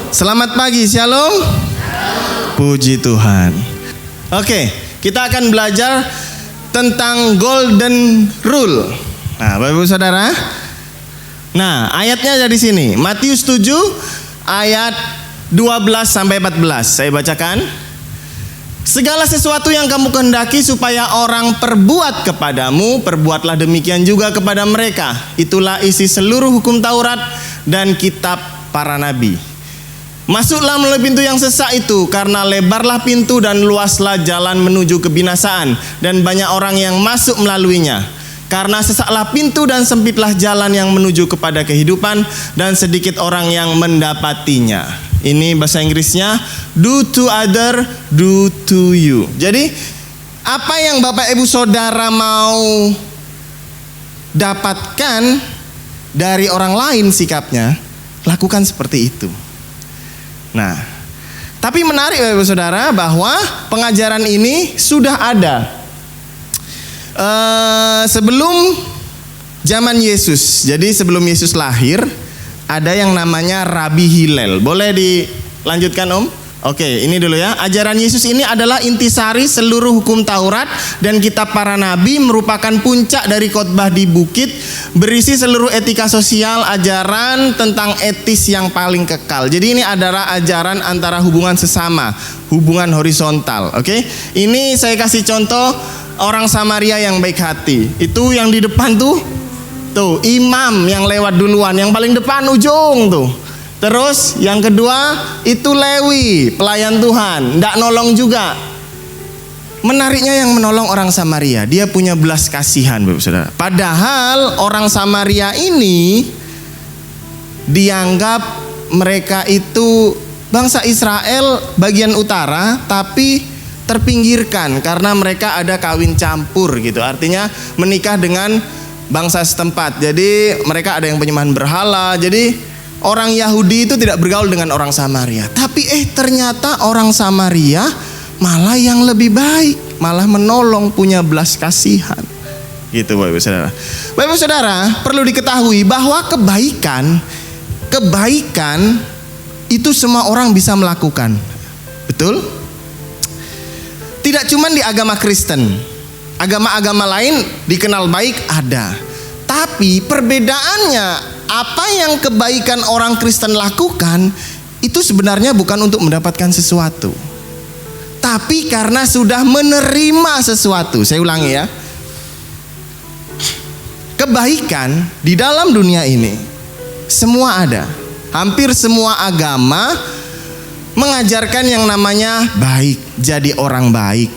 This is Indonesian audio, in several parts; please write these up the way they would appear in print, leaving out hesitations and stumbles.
Selamat pagi, Shalom. Puji Tuhan. Oke, kita akan belajar tentang golden rule. Nah, Bapak Ibu Saudara. Nah, ayatnya ada di sini. Matius 7 ayat 12 sampai 14. Saya bacakan. Segala sesuatu yang kamu kehendaki supaya orang perbuat kepadamu, perbuatlah demikian juga kepada mereka. Itulah isi seluruh hukum Taurat dan kitab para nabi. Masuklah melalui pintu yang sesak itu, karena lebarlah pintu dan luaslah jalan menuju kebinasaan, dan banyak orang yang masuk melaluinya. Karena sesaklah pintu dan sempitlah jalan yang menuju kepada kehidupan, dan sedikit orang yang mendapatinya. Ini bahasa Inggrisnya, do to other, do to you. Jadi apa yang Bapak Ibu Saudara mau dapatkan dari orang lain sikapnya, lakukan seperti itu. Nah, tapi menarik Bapak Ibu Saudara bahwa pengajaran ini sudah ada sebelum zaman Yesus. Jadi sebelum Yesus lahir ada yang namanya Rabi Hillel. Boleh dilanjutkan Om? Oke, ini dulu ya. Ajaran Yesus ini adalah intisari seluruh hukum Taurat dan kitab para nabi, merupakan puncak dari khotbah di bukit, berisi seluruh etika sosial, ajaran tentang etis yang paling kekal. Jadi ini adalah ajaran antara hubungan sesama, hubungan horizontal. Oke, ini saya kasih contoh orang Samaria yang baik hati. Itu yang di depan tuh imam yang lewat duluan, yang paling depan ujung tuh. Terus yang kedua itu Lewi, pelayan Tuhan, ndak nolong juga. Menariknya yang menolong orang Samaria, dia punya belas kasihan Bapak Saudara. Padahal orang Samaria ini dianggap mereka itu bangsa Israel bagian utara, tapi terpinggirkan karena mereka ada kawin campur gitu. Artinya menikah dengan bangsa setempat. Jadi mereka ada yang penyembahan berhala. Jadi orang Yahudi itu tidak bergaul dengan orang Samaria. Tapi ternyata orang Samaria malah yang lebih baik, malah menolong, punya belas kasihan. Gitu Bapak Ibu Saudara. Bapak Ibu Saudara, perlu diketahui bahwa kebaikan itu semua orang bisa melakukan. Betul? Tidak cuma di agama Kristen. Agama-agama lain dikenal baik ada. Tapi perbedaannya, apa yang kebaikan orang Kristen lakukan itu sebenarnya bukan untuk mendapatkan sesuatu, tapi karena sudah menerima sesuatu. Saya ulangi ya. Kebaikan di dalam dunia ini semua ada. Hampir semua agama mengajarkan yang namanya baik, jadi orang baik,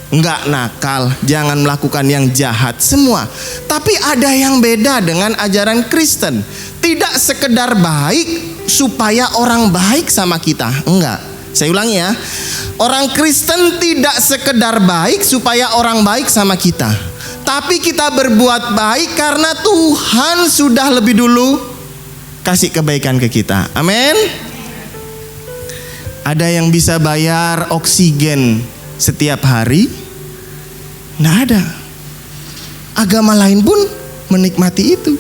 enggak nakal, jangan melakukan yang jahat, semua. Tapi ada yang beda dengan ajaran Kristen. Tidak sekedar baik supaya orang baik sama kita, enggak. Saya ulangi ya. Orang Kristen tidak sekedar baik supaya orang baik sama kita, tapi kita berbuat baik karena Tuhan sudah lebih dulu kasih kebaikan ke kita. Amin. Ada yang bisa bayar oksigen setiap hari? Nggak ada. Agama lain pun menikmati itu.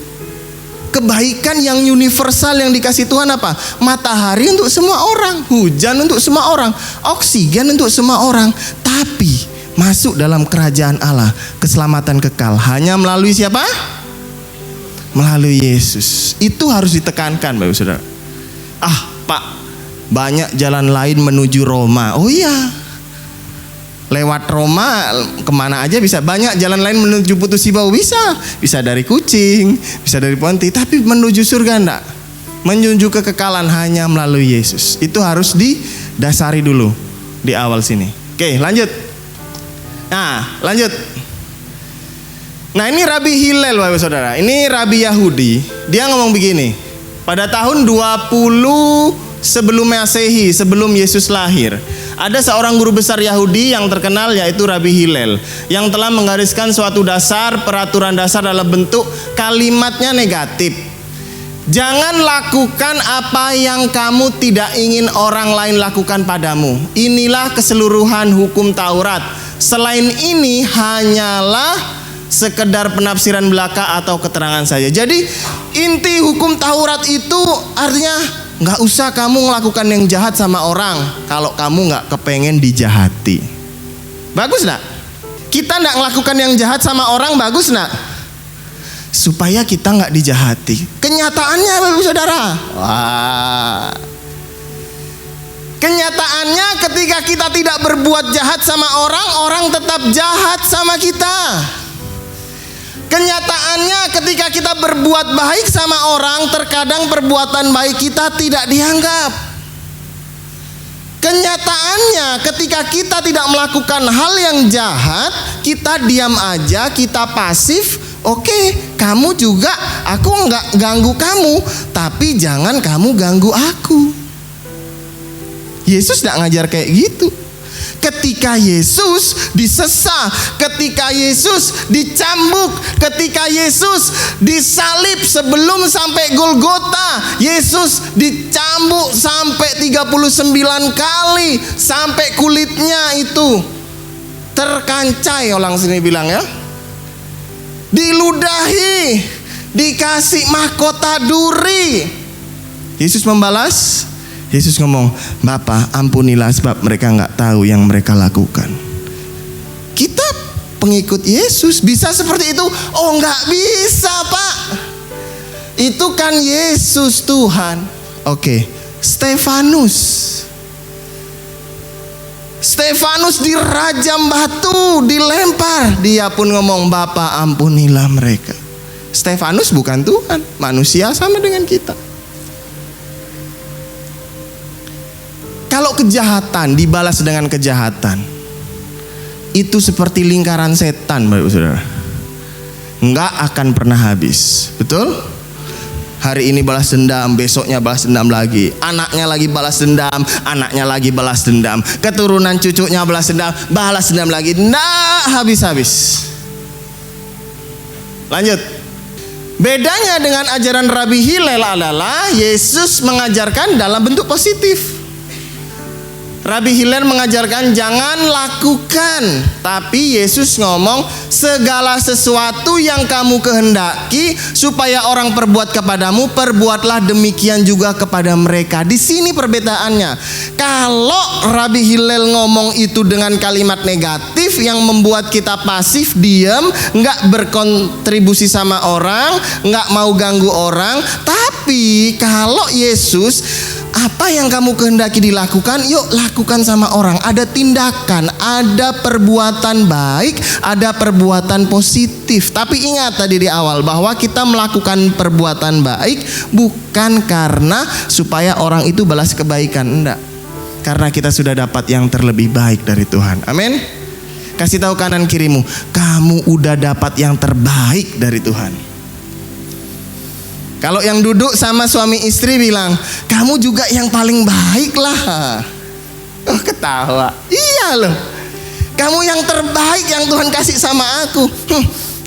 Kebaikan yang universal yang dikasih Tuhan apa? Matahari untuk semua orang, hujan untuk semua orang, oksigen untuk semua orang. Tapi masuk dalam kerajaan Allah, keselamatan kekal hanya melalui siapa? Melalui Yesus. Itu harus ditekankan Bapak Saudara. Pak, banyak jalan lain menuju Roma. Oh iya, lewat Roma kemana aja bisa. Banyak jalan lain menuju Putus Ibau bisa. Bisa dari Kucing, bisa dari Ponti. Tapi menuju surga enggak. Menuju kekekalan hanya melalui Yesus. Itu harus didasari dulu di awal sini. Oke, lanjut. Nah, lanjut. Nah, ini Rabi Hillel Bapak Saudara. Ini Rabi Yahudi. Dia ngomong begini. Pada tahun 20 sebelum Masehi, sebelum Yesus lahir, ada seorang guru besar Yahudi yang terkenal, yaitu Rabi Hillel, yang telah menggariskan suatu peraturan dasar dalam bentuk kalimatnya negatif. Jangan lakukan apa yang kamu tidak ingin orang lain lakukan padamu. Inilah keseluruhan hukum Taurat. Selain ini hanyalah sekedar penafsiran belaka atau keterangan saja. Jadi inti hukum Taurat itu artinya nggak usah kamu melakukan yang jahat sama orang kalau kamu nggak kepengen dijahati. Bagus nggak? Kita nggak melakukan yang jahat sama orang, bagus nggak? Supaya kita nggak dijahati. Kenyataannya Bapak Saudara, wah, kenyataannya ketika kita tidak berbuat jahat sama orang, orang tetap jahat sama kita. Kenyataannya ketika kita berbuat baik sama orang, terkadang perbuatan baik kita tidak dianggap. Kenyataannya ketika kita tidak melakukan hal yang jahat, kita diam aja, kita pasif. Oke, kamu juga, aku nggak ganggu kamu, tapi jangan kamu ganggu aku. Yesus nggak ngajar kayak gitu. Ketika Yesus disesah, ketika Yesus dicambuk, ketika Yesus disalib sebelum sampai Golgota, Yesus dicambuk sampai 39 kali, sampai kulitnya itu terkancai, orang sini bilang ya, diludahi, dikasih mahkota duri. Yesus membalas, Yesus ngomong, Bapa ampunilah sebab mereka nggak tahu yang mereka lakukan. Kita pengikut Yesus bisa seperti itu? Oh nggak bisa Pak. Itu kan Yesus Tuhan. Oke, Stefanus dirajam batu, dilempar. Dia pun ngomong, Bapa ampunilah mereka. Stefanus bukan Tuhan, manusia sama dengan kita. Kalau kejahatan dibalas dengan kejahatan, itu seperti lingkaran setan, Bapak Saudara. Nggak akan pernah habis. Betul? Hari ini balas dendam, besoknya balas dendam lagi. Anaknya lagi balas dendam, anaknya lagi balas dendam. Keturunan cucunya balas dendam lagi. Nggak habis-habis. Lanjut. Bedanya dengan ajaran Rabi Hillel adalah Yesus mengajarkan dalam bentuk positif. Rabi Hillel mengajarkan jangan lakukan, tapi Yesus ngomong segala sesuatu yang kamu kehendaki supaya orang perbuat kepadamu, perbuatlah demikian juga kepada mereka. Di sini perbedaannya. Kalau Rabi Hillel ngomong itu dengan kalimat negatif yang membuat kita pasif, diam, nggak berkontribusi sama orang, nggak mau ganggu orang. Tapi kalau Yesus, apa yang kamu kehendaki dilakukan, yuk lakukan sama orang. Ada tindakan, ada perbuatan baik, ada perbuatan positif. Tapi ingat tadi di awal bahwa kita melakukan perbuatan baik bukan karena supaya orang itu balas kebaikan, enggak. Karena kita sudah dapat yang terlebih baik dari Tuhan. Amin. Kasih tahu kanan kirimu, kamu udah dapat yang terbaik dari Tuhan. Kalau yang duduk sama suami istri bilang, kamu juga yang paling baik lah. Oh ketawa. Iya loh. Kamu yang terbaik yang Tuhan kasih sama aku.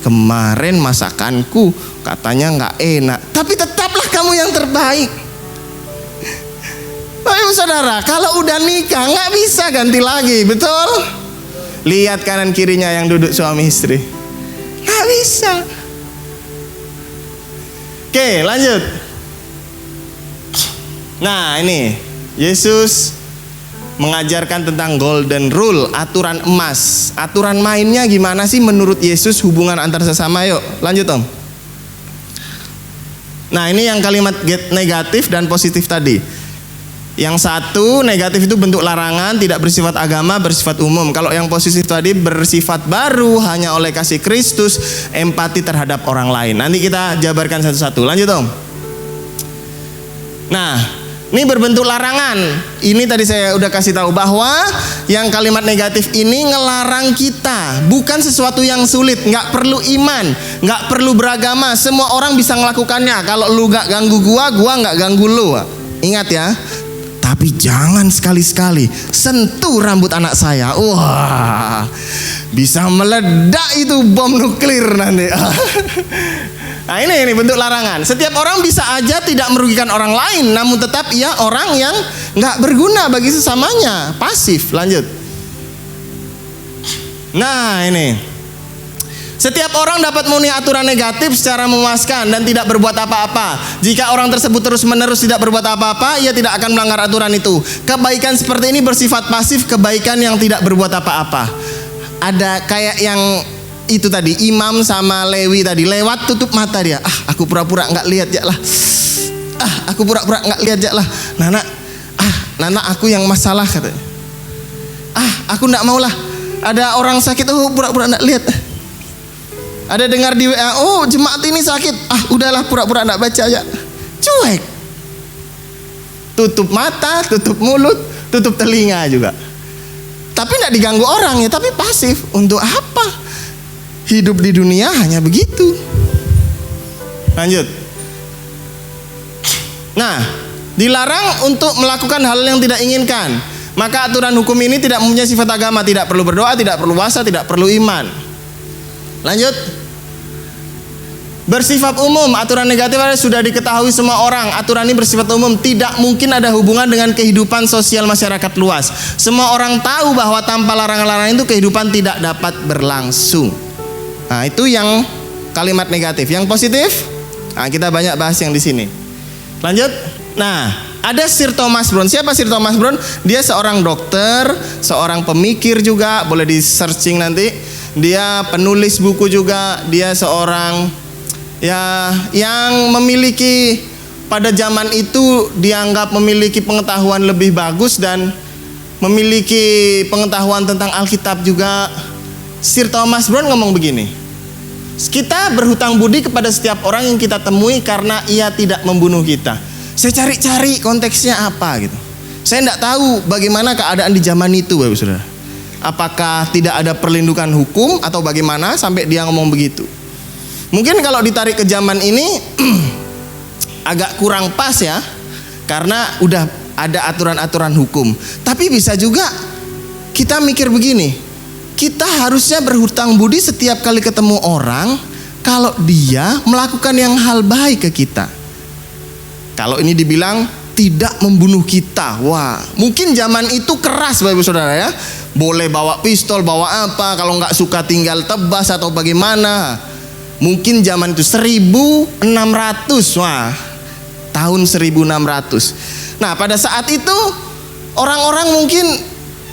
Kemarin masakanku katanya nggak enak, tapi tetaplah kamu yang terbaik. Bapak Saudara, kalau udah nikah nggak bisa ganti lagi, betul? Lihat kanan kirinya yang duduk suami istri. Nggak bisa. Oke, lanjut. Nah, ini Yesus mengajarkan tentang golden rule, aturan emas. Aturan mainnya gimana sih menurut Yesus hubungan antar sesama? Yuk, lanjut Om. Nah, ini yang kalimat negatif dan positif tadi. Yang satu negatif itu bentuk larangan, tidak bersifat agama, bersifat umum. Kalau yang positif tadi bersifat baru, hanya oleh kasih Kristus, empati terhadap orang lain. Nanti kita jabarkan satu-satu. Lanjut Om. Nah, ini berbentuk larangan. Ini tadi saya udah kasih tahu bahwa yang kalimat negatif ini ngelarang kita. Bukan sesuatu yang sulit, nggak perlu iman, nggak perlu beragama. Semua orang bisa melakukannya. Kalau lu nggak ganggu gua nggak ganggu lu. Ingat ya. Tapi jangan sekali-sekali sentuh rambut anak saya. Wah, bisa meledak itu bom nuklir nanti. Nah ini bentuk larangan. Setiap orang bisa aja tidak merugikan orang lain, namun tetap ia orang yang nggak berguna bagi sesamanya, pasif. Lanjut. Nah ini Setiap orang dapat memenuhi aturan negatif secara memuaskan dan tidak berbuat apa-apa. Jika orang tersebut terus-menerus tidak berbuat apa-apa, ia tidak akan melanggar aturan itu. Kebaikan seperti ini bersifat pasif, kebaikan yang tidak berbuat apa-apa. Ada kayak yang itu tadi, Imam sama Lewi tadi, lewat tutup mata dia. Aku pura-pura nggak lihat ya lah. Aku pura-pura nggak lihat ya lah. Nana aku yang masalah katanya. Aku nggak mau lah. Ada orang sakit, pura-pura nggak lihat. Ada dengar di WA, jemaat ini sakit. Udahlah pura-pura nggak baca aja. Cuek. Tutup mata, tutup mulut, tutup telinga juga. Tapi nggak diganggu orang ya, tapi pasif. Untuk apa? Hidup di dunia hanya begitu. Lanjut. Nah, dilarang untuk melakukan hal yang tidak inginkan. Maka aturan hukum ini tidak mempunyai sifat agama, tidak perlu berdoa, tidak perlu puasa, tidak perlu iman. Lanjut. Bersifat umum, aturan negatif sudah diketahui semua orang. Aturan ini bersifat umum, tidak mungkin ada hubungan dengan kehidupan sosial masyarakat luas. Semua orang tahu bahwa tanpa larangan-larangan itu kehidupan tidak dapat berlangsung. Nah, itu yang kalimat negatif. Yang positif, kita banyak bahas yang di sini. Lanjut. Nah, ada Sir Thomas Browne. Siapa Sir Thomas Browne? Dia seorang dokter, seorang pemikir juga, boleh di-searching nanti. Dia penulis buku juga. Dia seorang yang memiliki, pada zaman itu dianggap memiliki pengetahuan lebih bagus dan memiliki pengetahuan tentang Alkitab juga. Sir Thomas Browne ngomong begini, kita berhutang budi kepada setiap orang yang kita temui karena ia tidak membunuh kita. Saya cari-cari konteksnya apa gitu. Saya tidak tahu bagaimana keadaan di zaman itu, Bapak Saudara. Apakah tidak ada perlindungan hukum atau bagaimana sampai dia ngomong begitu. Mungkin kalau ditarik ke zaman ini agak kurang pas ya, karena udah ada aturan-aturan hukum. Tapi bisa juga kita mikir begini, kita harusnya berhutang budi setiap kali ketemu orang kalau dia melakukan yang hal baik ke kita. Kalau ini dibilang tidak membunuh kita, wah mungkin zaman itu keras Bapak Saudara ya. Boleh bawa pistol, bawa apa, kalau nggak suka tinggal tebas atau bagaimana. Mungkin zaman itu 1600, wah tahun 1600. Nah pada saat itu orang-orang mungkin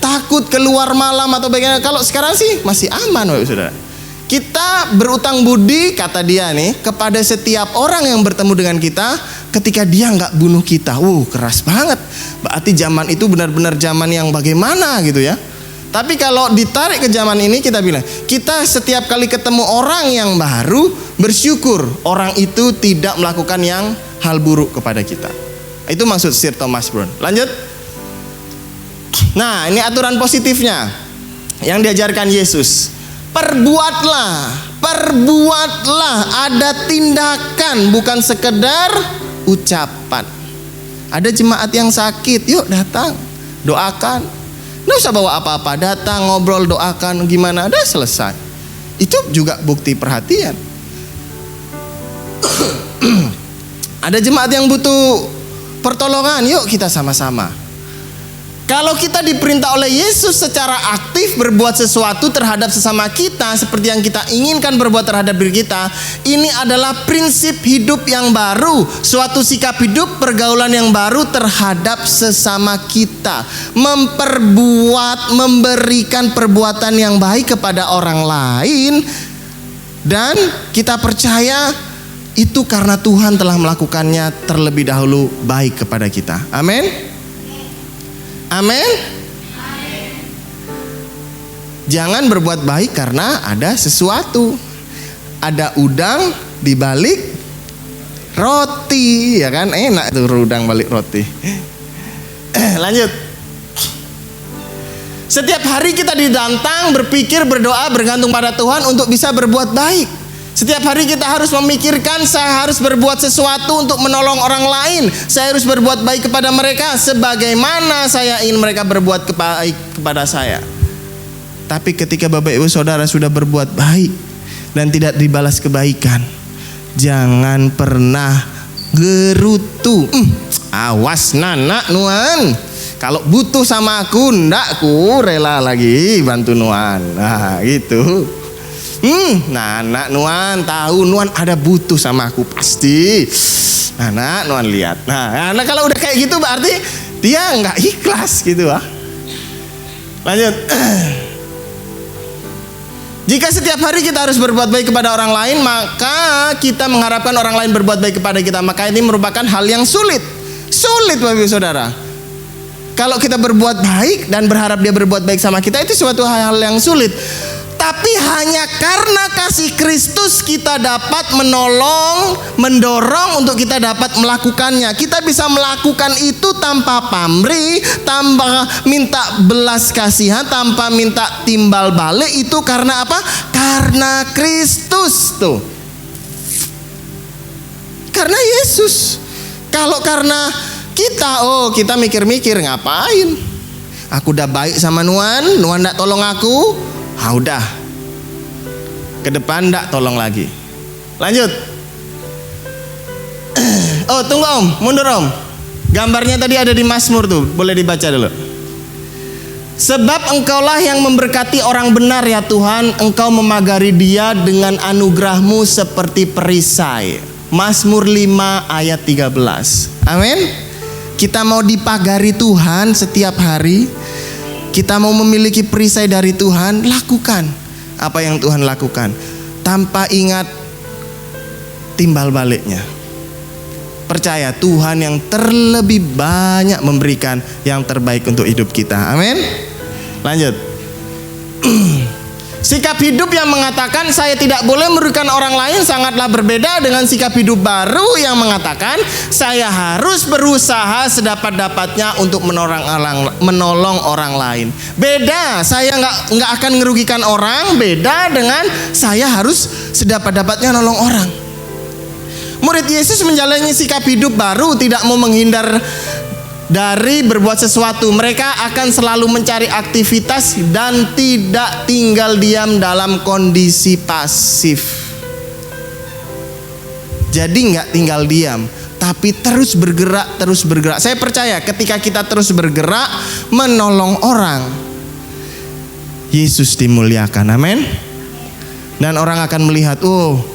takut keluar malam atau bagaimana. Kalau sekarang sih masih aman Bapak Saudara. Kita berutang budi, kata dia nih, kepada setiap orang yang bertemu dengan kita ketika dia nggak bunuh kita. Keras banget. Berarti zaman itu benar-benar zaman yang bagaimana gitu ya. Tapi kalau ditarik ke zaman ini, kita bilang, kita setiap kali ketemu orang yang baru, bersyukur orang itu tidak melakukan yang hal buruk kepada kita. Itu maksud Sir Thomas Browne. Lanjut. Nah, ini aturan positifnya yang diajarkan Yesus. Perbuatlah, ada tindakan, bukan sekedar ucapan. Ada jemaat yang sakit, yuk datang, doakan. Nggak usah bawa apa-apa, datang ngobrol, doakan, gimana, udah selesai. Itu juga bukti perhatian. Ada jemaat yang butuh pertolongan, yuk kita sama-sama. Kalau kita diperintah oleh Yesus secara aktif berbuat sesuatu terhadap sesama kita seperti yang kita inginkan berbuat terhadap diri kita, ini adalah prinsip hidup yang baru, suatu sikap hidup, pergaulan yang baru terhadap sesama kita. Memberikan perbuatan yang baik kepada orang lain, dan kita percaya itu karena Tuhan telah melakukannya terlebih dahulu baik kepada kita. Amin. Amin. Jangan berbuat baik karena ada sesuatu. Ada udang di balik roti, ya kan? Enak tuh udang balik roti. Lanjut. Setiap hari kita ditantang berpikir, berdoa, bergantung pada Tuhan untuk bisa berbuat baik. Setiap hari kita harus memikirkan, saya harus berbuat sesuatu untuk menolong orang lain. Saya harus berbuat baik kepada mereka sebagaimana saya ingin mereka berbuat baik kepada saya. Tapi ketika Bapak Ibu Saudara sudah berbuat baik dan tidak dibalas kebaikan, jangan pernah gerutu. Awas nanak nuan, kalau butuh sama aku ndak ku rela lagi bantu nuan. Nah gitu. Nana Nuan tahu Nuan ada butuh sama aku pasti. Nana Nuan lihat. Nah, kalau udah kayak gitu berarti dia nggak ikhlas gitu ah. Lanjut. Jika setiap hari kita harus berbuat baik kepada orang lain, maka kita mengharapkan orang lain berbuat baik kepada kita. Maka ini merupakan hal yang sulit. Sulit Bapak Ibu Saudara. Kalau kita berbuat baik dan berharap dia berbuat baik sama kita, itu suatu hal yang sulit. Tapi hanya karena kasih Kristus kita dapat menolong, mendorong untuk kita dapat melakukannya. Kita bisa melakukan itu tanpa pamrih, tanpa minta belas kasihan, tanpa minta timbal balik. Itu karena apa? Karena Kristus tuh. Karena Yesus. Kalau karena kita mikir-mikir ngapain? Aku udah baik sama Nuan nggak tolong aku. Udah, ke depan nggak tolong lagi. Lanjut. Tunggu Om, mundur Om. Gambarnya tadi ada di Mazmur tuh, boleh dibaca dulu. Sebab Engkaulah yang memberkati orang benar ya Tuhan, Engkau memagari dia dengan anugerah-Mu seperti perisai. Mazmur 5 ayat 13. Amin. Kita mau dipagari Tuhan setiap hari. Kita mau memiliki perisai dari Tuhan, lakukan apa yang Tuhan lakukan tanpa ingat timbal baliknya. Percaya Tuhan yang terlebih banyak memberikan yang terbaik untuk hidup kita. Amin. Lanjut. Sikap hidup yang mengatakan saya tidak boleh merugikan orang lain sangatlah berbeda dengan sikap hidup baru yang mengatakan saya harus berusaha sedapat-dapatnya untuk menolong orang lain. Beda, saya nggak akan merugikan orang. Beda dengan saya harus sedapat-dapatnya nolong orang. Murid Yesus menjalani sikap hidup baru, tidak mau menghindar dari berbuat sesuatu. Mereka akan selalu mencari aktivitas dan tidak tinggal diam dalam kondisi pasif. Jadi nggak tinggal diam, tapi terus bergerak. Saya percaya ketika kita terus bergerak menolong orang, Yesus dimuliakan. Amin. Dan orang akan melihat,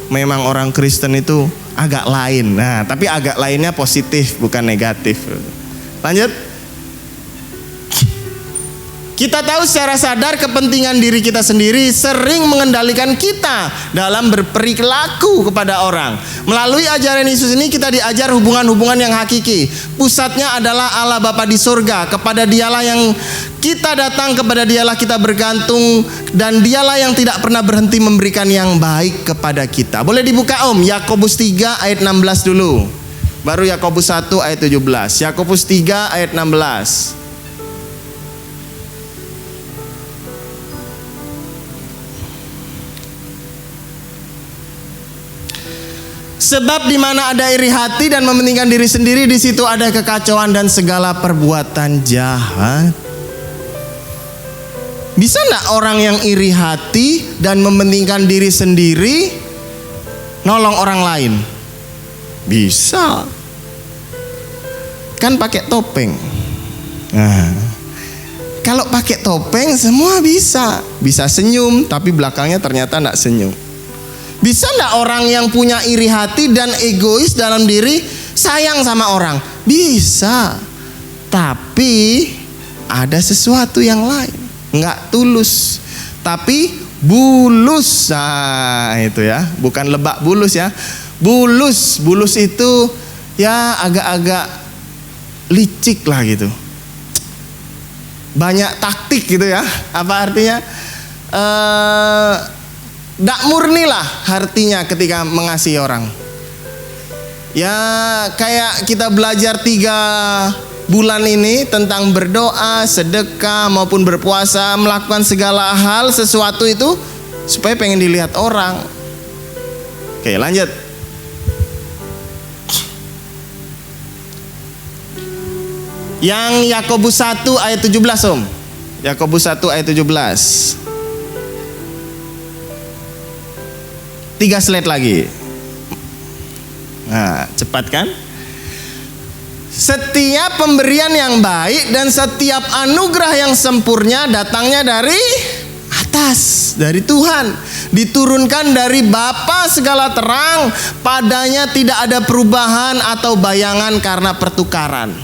memang orang Kristen itu agak lain. Nah, tapi agak lainnya positif, bukan negatif. Lanjut. Kita tahu secara sadar kepentingan diri kita sendiri sering mengendalikan kita dalam berperilaku kepada orang. Melalui ajaran Yesus ini kita diajar hubungan-hubungan yang hakiki. Pusatnya adalah Allah Bapa di surga. Kepada Dialah yang kita datang, kepada Dialah kita bergantung, dan Dialah yang tidak pernah berhenti memberikan yang baik kepada kita. Boleh dibuka Om, Yakobus 3 ayat 16 dulu. Baru Yakobus 1 ayat 17. Yakobus 3 ayat 16. Sebab di mana ada iri hati dan mementingkan diri sendiri, di situ ada kekacauan dan segala perbuatan jahat. Bisa enggak orang yang iri hati dan mementingkan diri sendiri nolong orang lain? Bisa. Kan pakai topeng. Nah, kalau pakai topeng semua bisa. Bisa senyum tapi belakangnya ternyata enggak senyum. Bisa enggak orang yang punya iri hati dan egois dalam diri sayang sama orang? Bisa. Tapi ada sesuatu yang lain. Enggak tulus, tapi bulus. Nah, itu ya, bukan lebak bulus ya. Bulus itu ya agak-agak licik lah gitu. Banyak taktik gitu ya. Apa artinya? Dak murni lah artinya ketika mengasihi orang. Ya kayak kita belajar 3 bulan ini tentang berdoa, sedekah maupun berpuasa, melakukan segala hal sesuatu itu supaya pengen dilihat orang. Oke, lanjut. Yang Yakobus 1 ayat 17 Om. Yakobus 1 ayat 17. 3 slide lagi. Nah, cepat kan? Setiap pemberian yang baik dan setiap anugerah yang sempurna datangnya dari atas. atas dari Tuhan, diturunkan dari Bapa segala terang, padanya tidak ada perubahan atau bayangan karena pertukaran.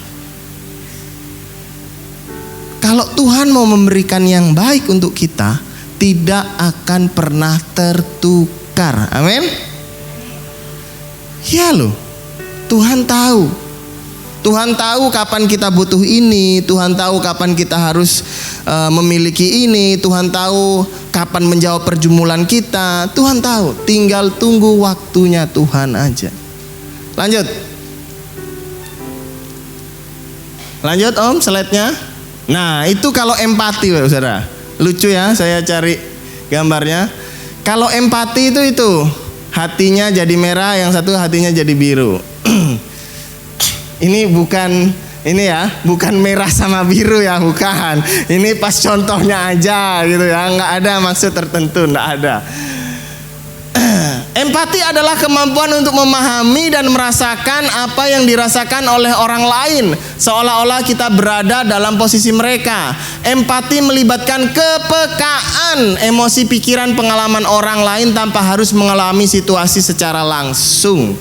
Kalau Tuhan mau memberikan yang baik untuk kita, tidak akan pernah tertukar. Amin. Ya loh, Tuhan tahu. Tuhan tahu kapan kita butuh ini, Tuhan tahu kapan kita harus memiliki ini, Tuhan tahu kapan menjawab pergumulan kita, Tuhan tahu. Tinggal tunggu waktunya Tuhan aja. Lanjut. Lanjut Om, slide-nya. Nah, itu kalau empati, saudara. Lucu ya, saya cari gambarnya. Kalau empati itu hatinya jadi merah, yang satu hatinya jadi biru. Ini bukan merah sama biru ya, bukan. Ini pas contohnya aja gitu ya, nggak ada maksud tertentu, nggak ada. Empati adalah kemampuan untuk memahami dan merasakan apa yang dirasakan oleh orang lain, seolah-olah kita berada dalam posisi mereka. Empati melibatkan kepekaan emosi, pikiran, pengalaman orang lain tanpa harus mengalami situasi secara langsung.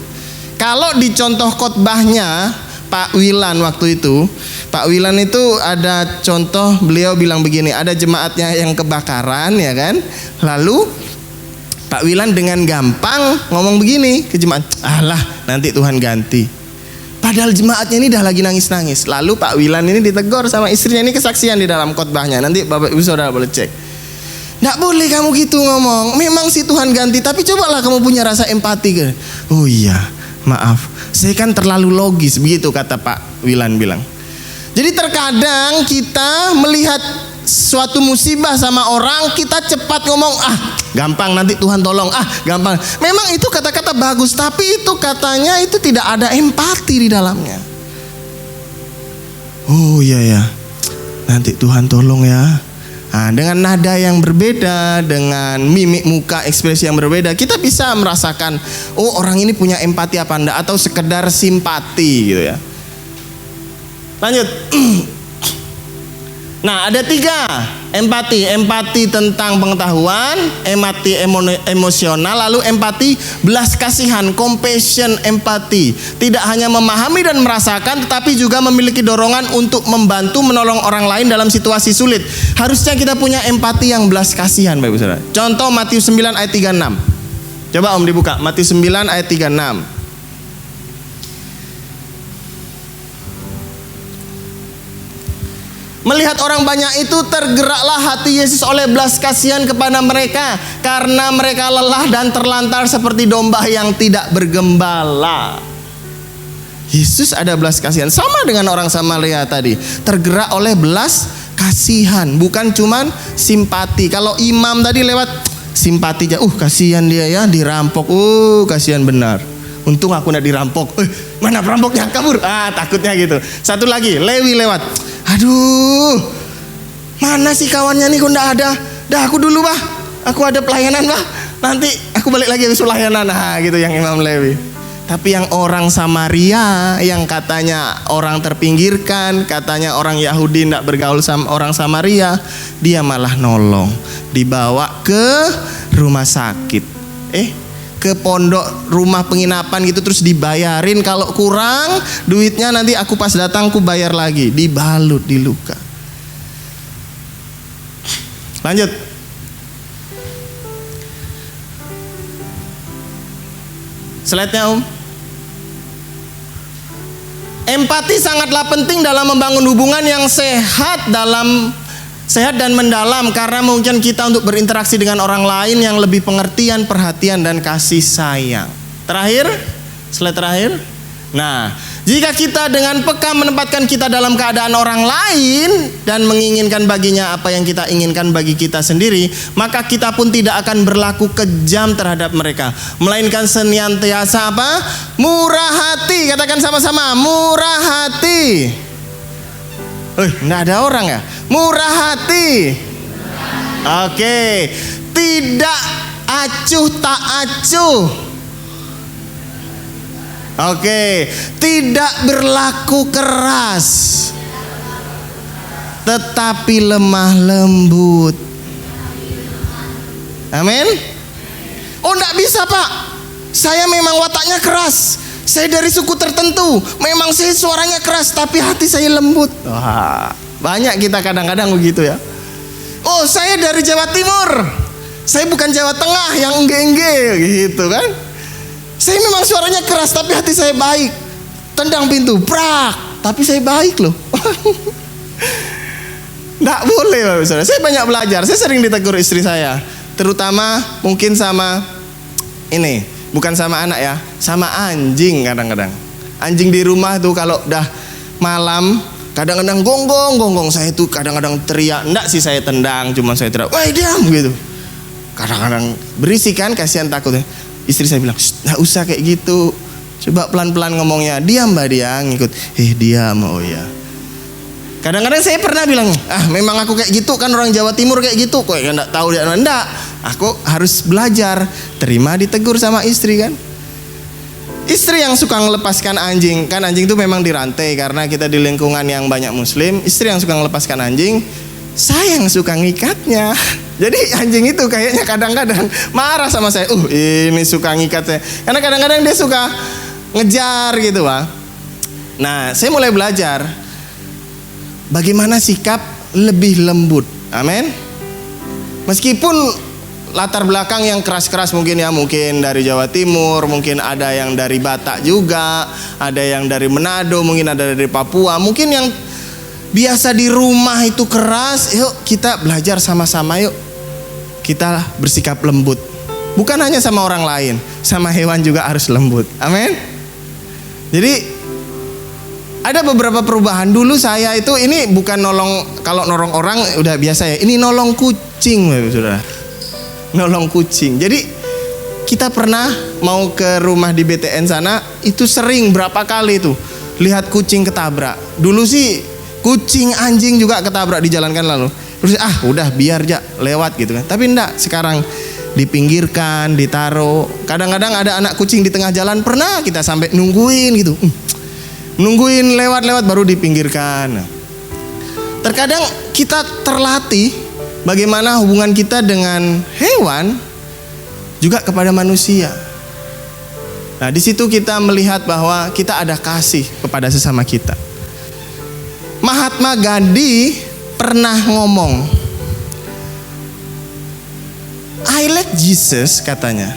Kalau di contoh khotbahnya Pak Wilan waktu itu, Pak Wilan itu ada contoh, beliau bilang begini, ada jemaatnya yang kebakaran ya kan, lalu Pak Wilan dengan gampang ngomong begini ke jemaat, alah nanti Tuhan ganti. Padahal jemaatnya ini dah lagi nangis-nangis. Lalu Pak Wilan ini ditegur sama istrinya, ini kesaksian di dalam khotbahnya, nanti Bapak Ibu Saudara boleh cek. Nggak boleh kamu gitu ngomong, memang si Tuhan ganti, tapi cobalah kamu punya rasa empati. Oh iya, maaf, saya kan terlalu logis, begitu kata Pak Wilan bilang. Jadi terkadang kita melihat suatu musibah sama orang, kita cepat ngomong, gampang nanti Tuhan tolong, gampang. Memang itu kata-kata bagus, tapi itu katanya itu tidak ada empati di dalamnya. Oh iya ya, nanti Tuhan tolong ya. Nah, dengan nada yang berbeda, dengan mimik muka, ekspresi yang berbeda, kita bisa merasakan, oh orang ini punya empati apa enggak, atau sekedar simpati gitu ya. Lanjut. Nah, ada 3 empati. Empati tentang pengetahuan, empati emosional, lalu empati belas kasihan, compassion empati. Tidak hanya memahami dan merasakan, tetapi juga memiliki dorongan untuk membantu menolong orang lain dalam situasi sulit. Harusnya kita punya empati yang belas kasihan, Bapak Ibu Saudara. Contoh Matius 9 ayat 36. Coba Om dibuka, Matius 9 ayat 36. Melihat orang banyak itu, tergeraklah hati Yesus oleh belas kasihan kepada mereka, karena mereka lelah dan terlantar seperti domba yang tidak bergembala. Yesus ada belas kasihan, sama dengan orang Samaria tadi, tergerak oleh belas kasihan, bukan cuman simpati. Kalau imam tadi lewat simpati aja, kasihan dia ya, dirampok, kasihan benar. Untung aku nggak dirampok. Mana perampoknya, kabur. Takutnya gitu. Satu lagi, Lewi lewat. Aduh, mana sih kawannya nih, kok nggak ada? Dah aku dulu bah, aku ada pelayanan bah. Nanti aku balik lagi habis pelayanan. Gitu yang Imam Lewi. Tapi yang orang Samaria, yang katanya orang terpinggirkan, katanya orang Yahudi nggak bergaul sama orang Samaria, dia malah nolong, dibawa ke rumah sakit. Ke pondok, rumah penginapan gitu, terus dibayarin, kalau kurang duitnya nanti aku pas datang aku bayar lagi, dibalut di luka. Lanjut. Slide-nya Om. Empati sangatlah penting dalam membangun hubungan yang sehat dan mendalam, karena mungkin kita untuk berinteraksi dengan orang lain yang lebih pengertian, perhatian, dan kasih sayang. Terakhir, slide terakhir. Nah, jika kita dengan peka menempatkan kita dalam keadaan orang lain dan menginginkan baginya apa yang kita inginkan bagi kita sendiri, maka kita pun tidak akan berlaku kejam terhadap mereka, melainkan senantiasa apa? Murah hati. Katakan sama-sama, murah hati. Nggak ada orang ya? Murah hati. Oke. Tidak acuh tak acuh. Oke. Tidak berlaku keras, tetapi lemah lembut. Amin. Oh enggak bisa Pak, saya memang wataknya keras, saya dari suku tertentu, memang saya suaranya keras tapi hati saya lembut. Wah, banyak kita kadang-kadang begitu ya. Oh saya dari Jawa Timur, saya bukan Jawa Tengah yang engge-engge gitu kan. Saya memang suaranya keras tapi hati saya baik. Tendang pintu, prak, tapi saya baik loh. Nggak boleh Bapak Saudara. Saya banyak belajar, saya sering ditegur istri saya, terutama mungkin sama ini, bukan sama anak ya, sama anjing kadang-kadang. Anjing di rumah tuh kalau udah malam kadang-kadang gonggong, saya tuh kadang-kadang teriak. Enggak sih saya tendang, cuma saya teriak, "Woi diam," gitu. Kadang-kadang berisik kan, kasihan takutnya. Istri saya bilang, "Nggak usah kayak gitu, coba pelan-pelan ngomongnya. Diam Mbak dia ngikut. Diam, oh ya." Kadang-kadang saya pernah bilang, memang aku kayak gitu kan, orang Jawa Timur kayak gitu. Kok enggak tahu dia? Enggak, aku harus belajar terima ditegur sama istri kan. Istri yang suka melepaskan anjing, kan anjing itu memang dirantai karena kita di lingkungan yang banyak muslim. Istri yang suka melepaskan anjing, saya yang suka ngikatnya. Jadi anjing itu kayaknya kadang-kadang marah sama saya. Ini suka ngikat saya. Karena kadang-kadang dia suka ngejar gitu Pak. Nah saya mulai belajar bagaimana sikap lebih lembut. Amin. Meskipun latar belakang yang keras-keras mungkin ya, mungkin dari Jawa Timur, mungkin ada yang dari Batak juga, ada yang dari Manado, mungkin ada dari Papua, mungkin yang biasa di rumah itu keras. Yuk kita belajar sama-sama, yuk kita bersikap lembut. Bukan hanya sama orang lain, sama hewan juga harus lembut. Amin. Jadi ada beberapa perubahan. Dulu saya itu, ini bukan nolong, kalau nolong orang udah biasa ya, ini nolong kucing Saudara. Nolong kucing. Jadi kita pernah mau ke rumah di BTN sana, itu sering berapa kali tuh lihat kucing ketabrak. Dulu sih kucing anjing juga ketabrak di jalan kan lalu. Terus udah biar aja lewat gitu kan. Tapi enggak, sekarang dipinggirkan, ditaruh. Kadang-kadang ada anak kucing di tengah jalan, pernah kita sampai nungguin gitu. Nungguin lewat-lewat baru dipinggirkan. Terkadang kita terlatih bagaimana hubungan kita dengan hewan juga kepada manusia. Nah, di situ kita melihat bahwa kita ada kasih kepada sesama kita. Mahatma Gandhi pernah ngomong, "I like Jesus," katanya,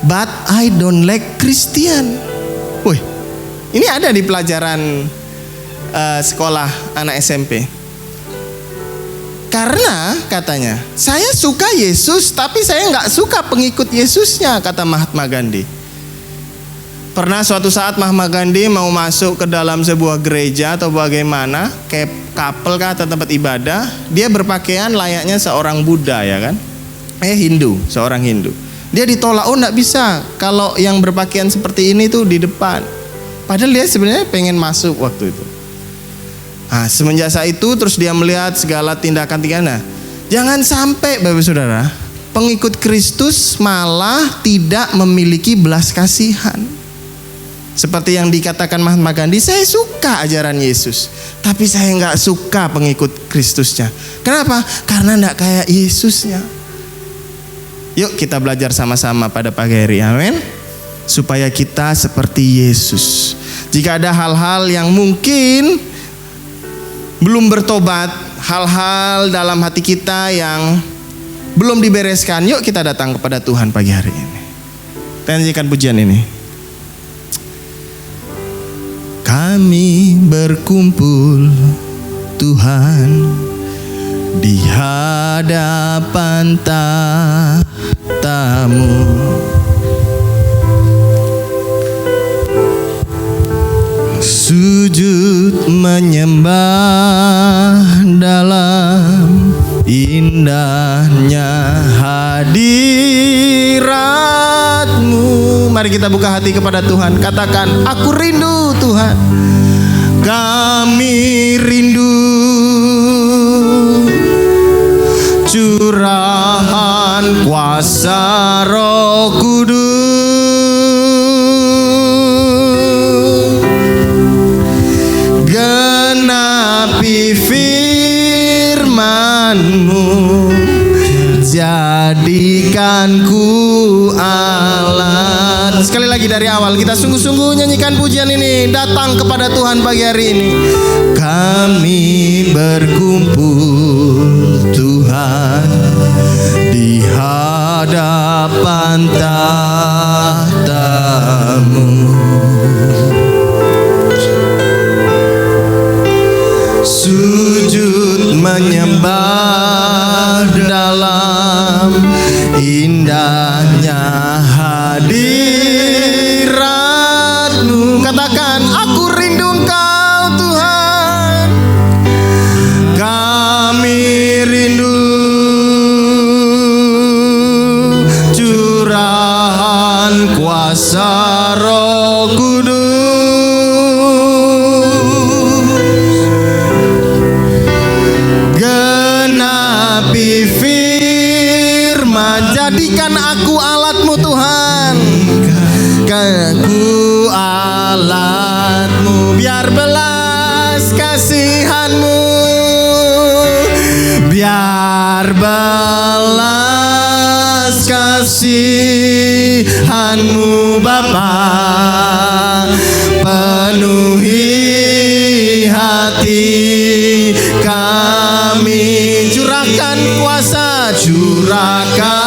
"but I don't like Christian." Wih, ini ada di pelajaran sekolah anak SMP. Karena katanya, "Saya suka Yesus, tapi saya nggak suka pengikut Yesusnya," kata Mahatma Gandhi. Pernah suatu saat Mahatma Gandhi mau masuk ke dalam sebuah gereja atau bagaimana, kayak kapel kah atau tempat ibadah, dia berpakaian layaknya seorang Buddha ya kan, Hindu, seorang Hindu. Dia ditolak, nggak bisa kalau yang berpakaian seperti ini tuh di depan. Padahal dia sebenarnya pengen masuk waktu itu. Nah, semenjak saat itu terus dia melihat segala tindakan. Jangan sampai Bapak Saudara, pengikut Kristus malah tidak memiliki belas kasihan. Seperti yang dikatakan Mahatma Gandhi, "Saya suka ajaran Yesus, tapi saya nggak suka pengikut Kristusnya." Kenapa? Karena nggak kayak Yesusnya. Yuk kita belajar sama-sama pada pagi hari, amin. Supaya kita seperti Yesus. Jika ada hal-hal yang mungkin belum bertobat, hal-hal dalam hati kita yang belum dibereskan, yuk kita datang kepada Tuhan pagi hari ini. Kita nyanyikan pujian ini. Kami berkumpul Tuhan di hadapan tahta-Mu, sujud menyembah dalam indahnya hadirat-Mu. Mari kita buka hati kepada Tuhan. Katakan, "Aku rindu Tuhan." Kami rindu curahan kuasa Roh Kudus, genapi firman-Mu, jadikanku alat. Sekali lagi dari awal, kita sungguh-sungguh nyanyikan pujian ini, datang kepada Tuhan pagi hari ini. Kami berkumpul Tuhan di hadapan tahta-Mu, sujud menyembah dalam indahnya hadirat-Mu. Katakan, aku rindu Engkau Tuhan. Kami rindu curahan kuasa Roh Kudus, genapi firman, jadikan aku alat-Mu Tuhan. Aku alat-Mu, biar belas kasihan-Mu, biar belas kasihan-Mu Bapa penuhi hati kami. Curahkan kuasa, curahkan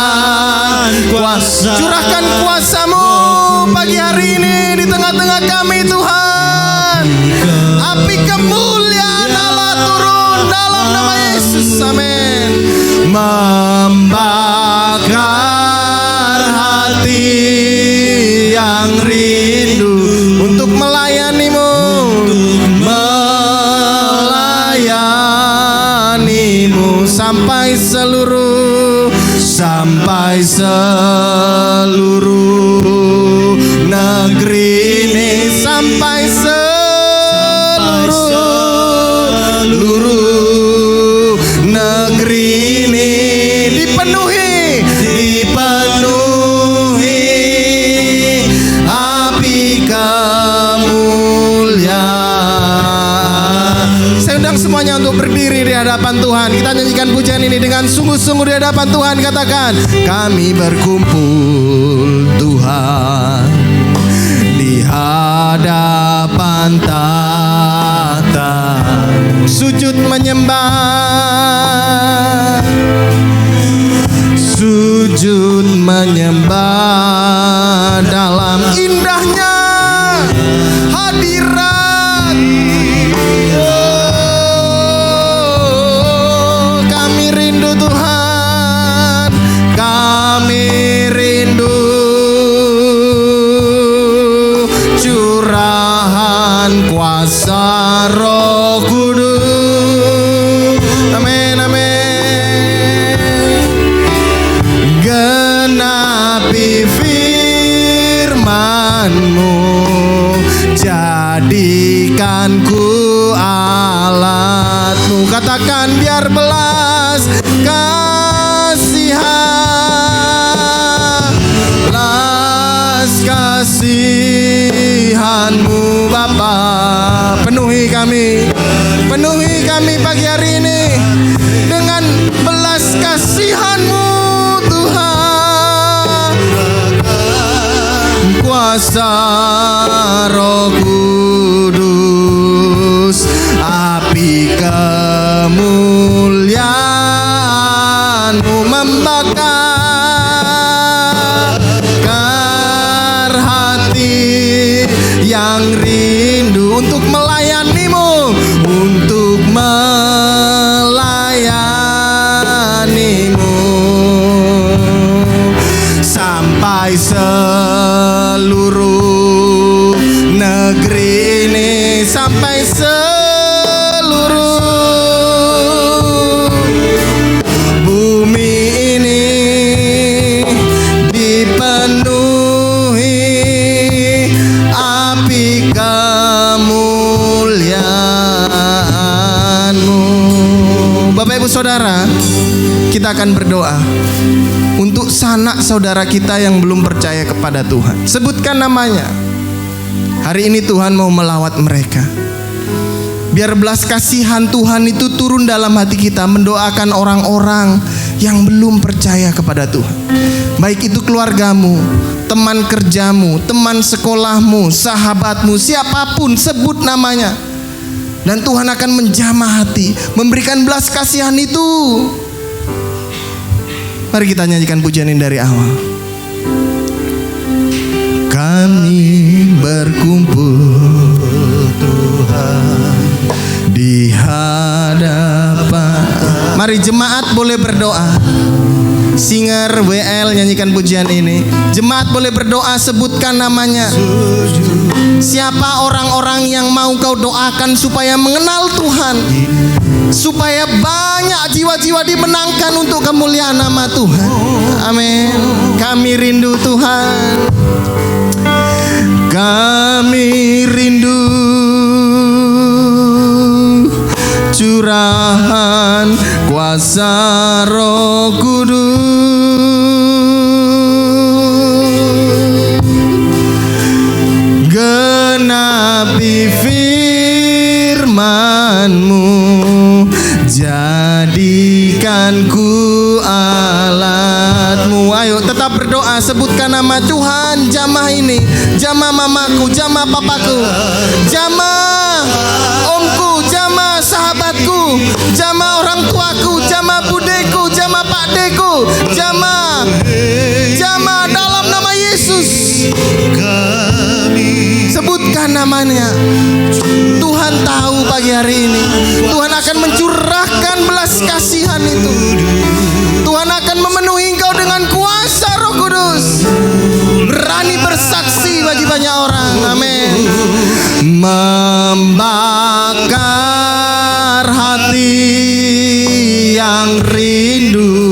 kuasa, curahkan kuasa-Mu pagi hari ini di tengah-tengah kami Tuhan. Api kemuliaan Allah turun dalam nama Yesus, amin. Membakar hati yang rindu untuk melayani-Mu, melayani-Mu sampai seluruh negeri ini, sampai seluruh negeri ini dipenuhi api kemuliaan. Saya undang semuanya untuk berdiri di hadapan Tuhan. Kita nyanyikan pujian ini dengan sungguh-sungguh di hadapan Tuhan. Katakan, kami berkumpul Tuhan di hadapan tahta-Mu, sujud menyembah, sujud menyembah dalam indahnya hadirat. Oh, kami rindu Tuhan, kami rindu curahan kuasa Roh Kudus. Amin, amin. Genapi firman-Mu, jadikanku alat-Mu. Katakan, biar belas kasihan-Mu Bapa penuhi kami pagi hari ini dengan belas kasihan-Mu Tuhan. Kuasa Roh Kudus, api kemuliaan-Mu membakar hati yang rindu untuk melayani-Mu, untuk melayani-Mu sampai seluruh negeri ini, sampai seluruh bumi ini dipenuhi api kemuliaan-Mu. Bapak Ibu Saudara, kita akan berdoa untuk sanak saudara kita yang belum percaya kepada Tuhan. Sebutkan namanya. Hari ini Tuhan mau melawat mereka. Biar belas kasihan Tuhan itu turun dalam hati kita, mendoakan orang-orang yang belum percaya kepada Tuhan. Baik itu keluargamu, teman kerjamu, teman sekolahmu, sahabatmu, siapapun sebut namanya. Dan Tuhan akan menjamah hati, memberikan belas kasihan itu. Mari kita nyanyikan pujian ini dari awal. Kami berkumpul Tuhan di hadapan. Mari jemaat boleh berdoa. Singer WL nyanyikan pujian ini. Jemaat boleh berdoa, sebutkan namanya. Siapa orang-orang yang mau kau doakan supaya mengenal Tuhan, supaya banyak jiwa-jiwa dimenangkan untuk kemuliaan nama Tuhan. Amin. Kami rindu Tuhan. Kami rindu curahan kuasa Roh Kudus, genapi firman-Mu, jadikanku alat-Mu. Ayo tetap berdoa, sebutkan nama Tuhan. Jamah ini, jamah mamaku, jamah papaku, jamah omku, jamah sahabatku, jamah orang tuaku, jamah budeku, jamah pakdeku, jamah dalam nama Yesus. Sebutkan namanya. Tuhan tahu pagi hari ini Tuhan akan mencurahkan belas kasihan itu. Tuhan akan memenuhi engkau dengan kuasa Roh Kudus, berani bersaksi bagi banyak orang. Amin. Membakar hati yang rindu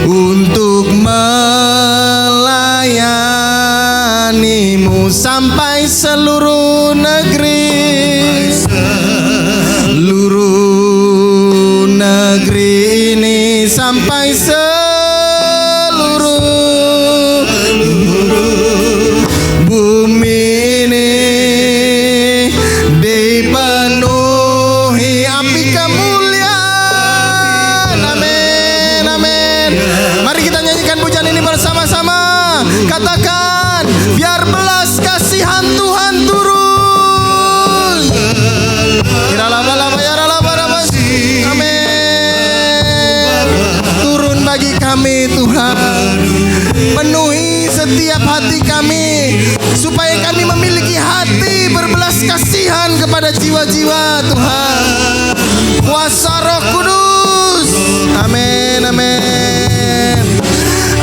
untuk melayani-Mu sampai seluruh negeri. Seluruh negeri ini sampai seluruh bumi ini dipenuhi api kemuliaan. Amin, amin. Mari kita nyanyikan pujian ini bersama-sama. Katakan, biar belas kasihan Tuhan turun. Amin. Turun bagi kami Tuhan. Penuhi setiap hati kami, supaya kami memiliki hati berbelas kasihan kepada jiwa-jiwa Tuhan. Kuasa Roh Kudus. Amin, amin.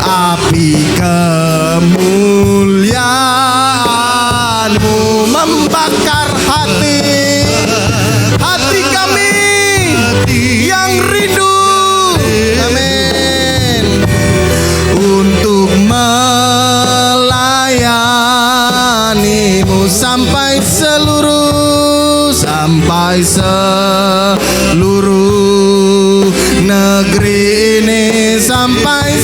Api kemuliaan-Mu membakar hati kami yang rindu. Amin. Untuk melayani-Mu sampai seluruh negeri ini, sampai